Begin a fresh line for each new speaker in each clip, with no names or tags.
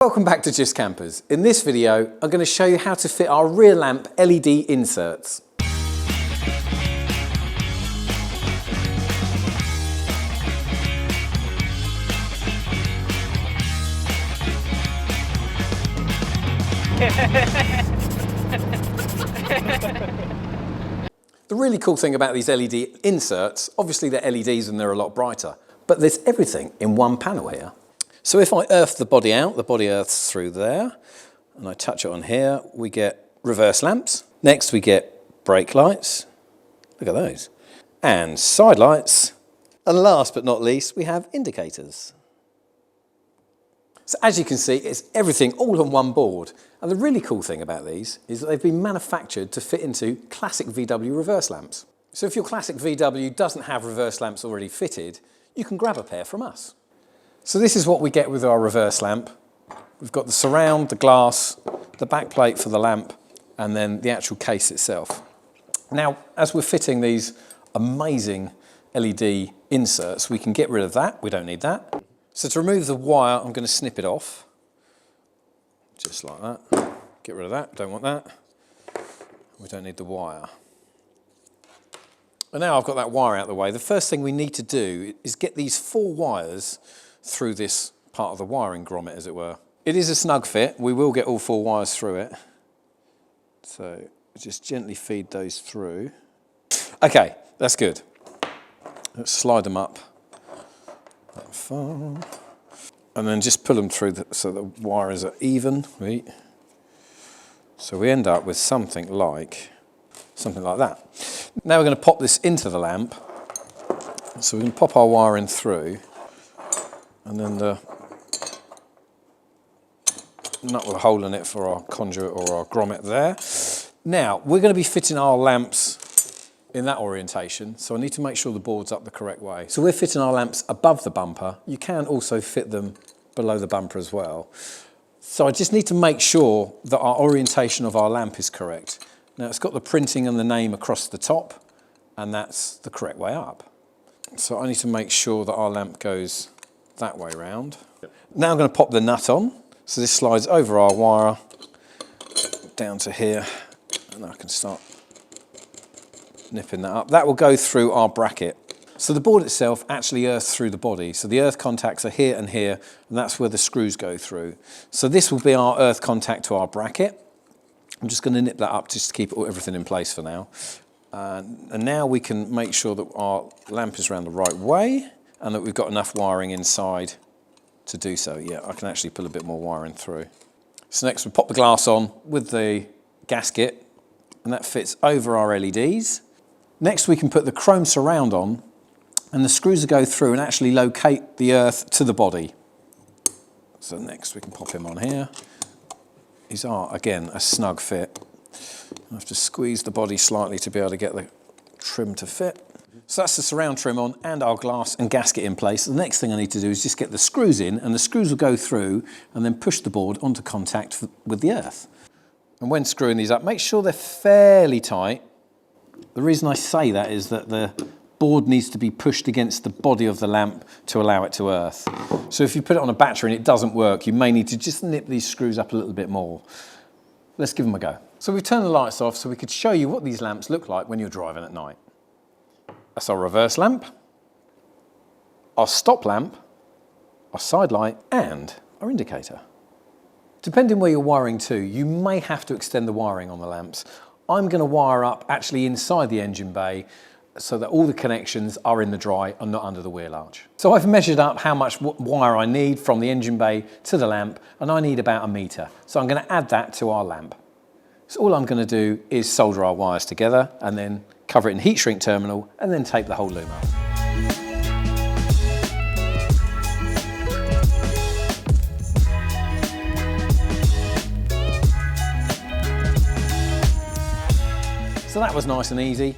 Welcome back to Just Kampers. In this video, I'm going to show you how to fit our rear lamp LED inserts. The really cool thing about these LED inserts, obviously they're LEDs and they're a lot brighter, but there's everything in one panel here. So if I earth the body out, the body earths through there, and I touch it on here, we get reverse lamps. Next we get brake lights, look at those, and side lights. And last but not least, we have indicators. So as you can see, it's everything all on one board. And the really cool thing about these is that they've been manufactured to fit into classic VW reverse lamps. So if your classic VW doesn't have reverse lamps already fitted, you can grab a pair from us. So this is what we get with our reverse lamp. We've got the surround, the glass, the back plate for the lamp, and then the actual case itself. Now, as we're fitting these amazing LED inserts, we can get rid of that. We don't need that. So to remove the wire, I'm going to snip it off. Just like that. Get rid of that, don't want that. We don't need the wire. And now I've got that wire out of the way, the first thing we need to do is get these 4 wires through this part of the wiring grommet, as it were. It is a snug fit. We will get all 4 wires through it. So just gently feed those through. Okay, that's good. Let's slide them up that far. And then just pull them through so the wires are even. So we end up with something like that. Now we're going to pop this into the lamp. So we can pop our wiring through. And then the nut with a hole in it for our conduit or our grommet there. Now, we're going to be fitting our lamps in that orientation, so I need to make sure the board's up the correct way. So we're fitting our lamps above the bumper. You can also fit them below the bumper as well. So I just need to make sure that our orientation of our lamp is correct. Now, it's got the printing and the name across the top, and that's the correct way up. So I need to make sure that our lamp goes that way round. Now I'm going to pop the nut on. So this slides over our wire down to here, and I can start nipping that up. That will go through our bracket. So the board itself actually earths through the body. So the earth contacts are here and here, and that's where the screws go through. So this will be our earth contact to our bracket. I'm just going to nip that up just to keep everything in place for now. And now we can make sure that our lamp is around the right way, and that we've got enough wiring inside to do so. Yeah, I can actually pull a bit more wiring through. So next we pop the glass on with the gasket, and that fits over our LEDs. Next we can put the chrome surround on, and the screws will go through and actually locate the earth to the body. So next we can pop him on here. These are, again, a snug fit. I have to squeeze the body slightly to be able to get the trim to fit. So that's the surround trim on and our glass and gasket in place. The next thing I need to do is just get the screws in, and the screws will go through and then push the board onto contact with the earth. And when screwing these up, make sure they're fairly tight. The reason I say that is that the board needs to be pushed against the body of the lamp to allow it to earth. So if you put it on a battery and it doesn't work, you may need to just nip these screws up a little bit more. Let's give them a go. So we've turned the lights off so we could show you what these lamps look like when you're driving at night. That's our reverse lamp, our stop lamp, our side light, and our indicator. Depending where you're wiring to, you may have to extend the wiring on the lamps. I'm going to wire up actually inside the engine bay so that all the connections are in the dry and not under the wheel arch. So I've measured up how much wire I need from the engine bay to the lamp, and I need about 1 metre. So I'm going to add that to our lamp. So all I'm going to do is solder our wires together and then cover it in heat shrink terminal and then tape the whole loom up. So that was nice and easy.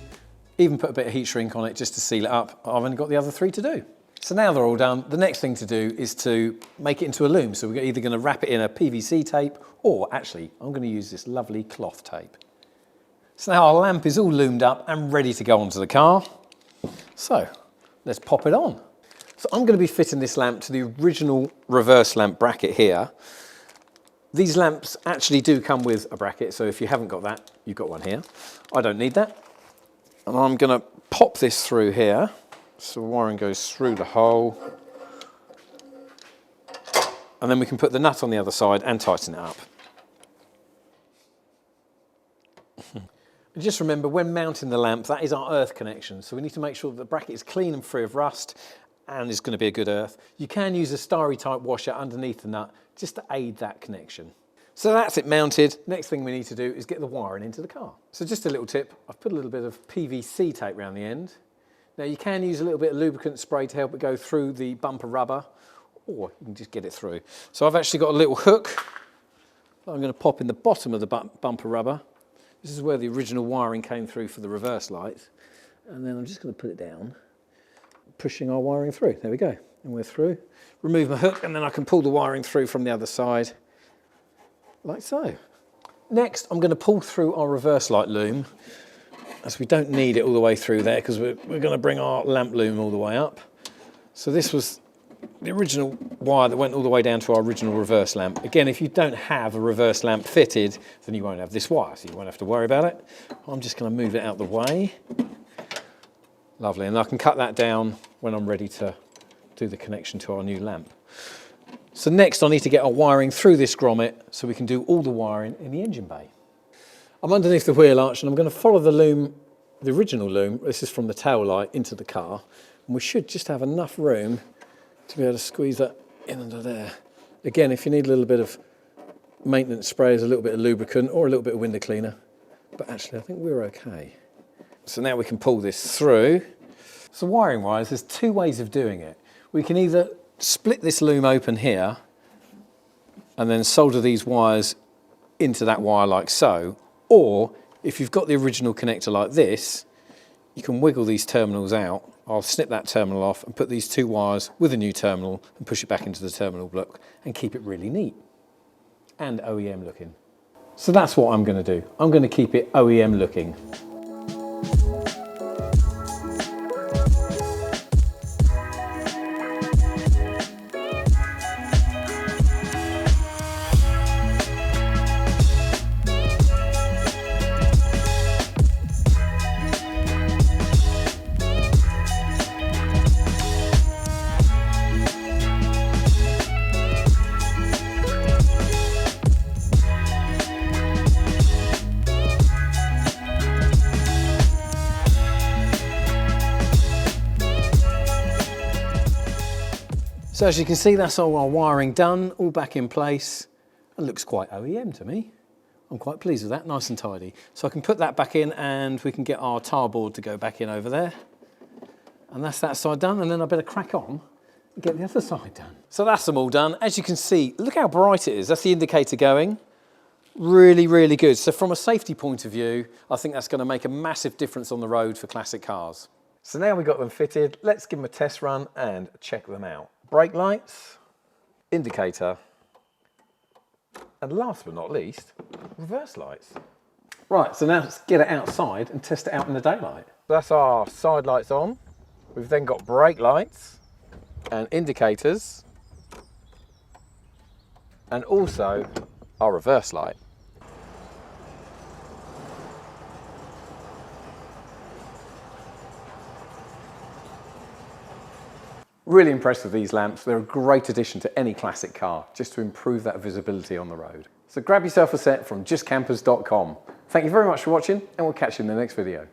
Even put a bit of heat shrink on it just to seal it up. I've only got the other 3 to do. So now they're all done, the next thing to do is to make it into a loom. So we're either going to wrap it in a PVC tape, or actually I'm going to use this lovely cloth tape. So now our lamp is all loomed up and ready to go onto the car. So let's pop it on. So I'm going to be fitting this lamp to the original reverse lamp bracket here. These lamps actually do come with a bracket, so if you haven't got that, you've got one here. I don't need that. And I'm going to pop this through here, so the wiring goes through the hole. And then we can put the nut on the other side and tighten it up. Just remember, when mounting the lamp, that is our earth connection, so we need to make sure that the bracket is clean and free of rust and is going to be a good earth. You can use a starry type washer underneath the nut just to aid that connection. So that's it mounted. Next thing we need to do is get the wiring into the car. So just a little tip, I've put a little bit of PVC tape around the end. Now you can use a little bit of lubricant spray to help it go through the bumper rubber, or you can just get it through. So I've actually got a little hook that I'm going to pop in the bottom of the bumper rubber. This is where the original wiring came through for the reverse light. And then I'm just going to put it down, pushing our wiring through. There we go. And we're through. Remove my hook, and then I can pull the wiring through from the other side, like so. Next, I'm going to pull through our reverse light loom, as we don't need it all the way through there, because we're going to bring our lamp loom all the way up. So this was the original wire that went all the way down to our original reverse lamp. Again, if you don't have a reverse lamp fitted, then you won't have this wire, so you won't have to worry about it. I'm just going to move it out the way. Lovely, and I can cut that down when I'm ready to do the connection to our new lamp. So next I need to get our wiring through this grommet so we can do all the wiring in the engine bay. I'm underneath the wheel arch and I'm going to follow the loom, the original loom, this is from the tail light, into the car. And we should just have enough room to be able to squeeze that in under there. Again, if you need a little bit of maintenance sprays, a little bit of lubricant or a little bit of window cleaner, but actually I think we're okay. So now we can pull this through. So wiring wise, there's two ways of doing it. We can either split this loom open here and then solder these wires into that wire like so, or if you've got the original connector like this, you can wiggle these terminals out. I'll snip that terminal off and put these two wires with a new terminal and push it back into the terminal block and keep it really neat and OEM looking. So that's what I'm going to do. I'm going to keep it OEM looking. So as you can see, that's all our wiring done, all back in place. It looks quite OEM to me. I'm quite pleased with that, nice and tidy. So I can put that back in and we can get our tar board to go back in over there. And that's that side done, and then I better crack on and get the other side done. So that's them all done. As you can see, look how bright it is. That's the indicator going. Really, really good. So from a safety point of view, I think that's going to make a massive difference on the road for classic cars. So now we've got them fitted, let's give them a test run and check them out. Brake lights, indicator, and last but not least, reverse lights. Right, so now let's get it outside and test it out in the daylight. That's our side lights on. We've then got brake lights and indicators, and also our reverse light. Really impressed with these lamps. They're a great addition to any classic car, just to improve that visibility on the road. So grab yourself a set from justkampers.com. Thank you very much for watching, and we'll catch you in the next video.